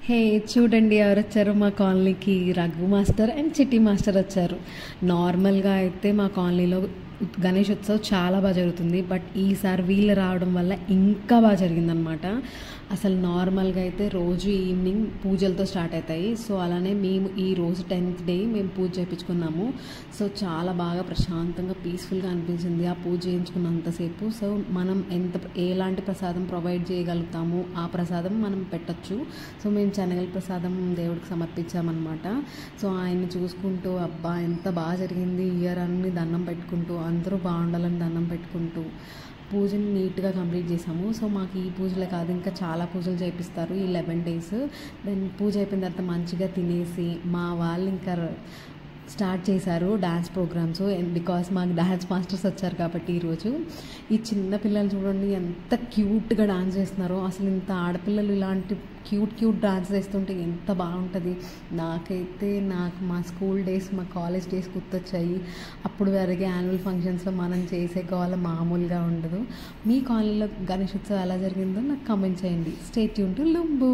హే చూడండి ఎవరు వచ్చారు మా కాలనీకి. రఘు మాస్టర్ అండ్ చిట్టి మాస్టర్ వచ్చారు. నార్మల్గా అయితే మా కాలనీలో గణేష్ ఉత్సవ్ చాలా బాగా జరుగుతుంది. బట్ ఈసారి వీళ్ళు రావడం వల్ల ఇంకా బాగా జరిగిందనమాట. అసలు నార్మల్గా అయితే రోజు ఈవినింగ్ పూజలతో స్టార్ట్ అవుతాయి. సో అలానే మేము ఈ రోజు 10th డే మేము పూజ చేయించుకున్నాము. సో చాలా బాగా ప్రశాంతంగా పీస్ఫుల్గా అనిపించింది ఆ పూజ చేయించుకున్నంతసేపు. సో మనం ఎలాంటి ప్రసాదం ప్రొవైడ్ చేయగలుగుతాము ఆ ప్రసాదం మనం పెట్టచ్చు. సో మేము శనగల ప్రసాదం దేవుడికి సమర్పించామన్నమాట. సో ఆయన్ని చూసుకుంటూ అబ్బా ఎంత బాగా జరిగింది ఇయర్ అన్ని దండం పెట్టుకుంటూ అందరూ బాగుండాలని దండం పెట్టుకుంటూ పూజని నీట్గా కంప్లీట్ చేసాము. సో మాకు ఈ పూజలే కాదు ఇంకా చాలా పూజలు చేపిస్తారు ఈ 11 days. దెన్ పూజ అయిపోయిన తర్వాత మంచిగా తినేసి మా వాళ్ళు ఇంకా స్టార్ట్ చేశారు డ్యాన్స్ ప్రోగ్రామ్స్. బికాస్ మాకు డ్యాన్స్ మాస్టర్స్ వచ్చారు కాబట్టి ఈరోజు ఈ చిన్న పిల్లలు చూడండి ఎంత క్యూట్గా డాన్స్ చేస్తున్నారో. అసలు ఇంత ఆడపిల్లలు ఇలాంటి క్యూట్ డాన్స్ చేస్తుంటే ఎంత బాగుంటుంది. నాకు మా స్కూల్ డేస్ మా కాలేజ్ డేస్ గుర్తొచ్చాయి. అప్పుడు జరిగే యాన్యువల్ ఫంక్షన్స్లో మనం చేసే కావాలి మామూలుగా ఉండదు. మీ కాలనీలో గణేష్ ఉత్సవం ఎలా జరిగిందో నాకు కామెంట్ చేయండి. Stay tune to లుంబు.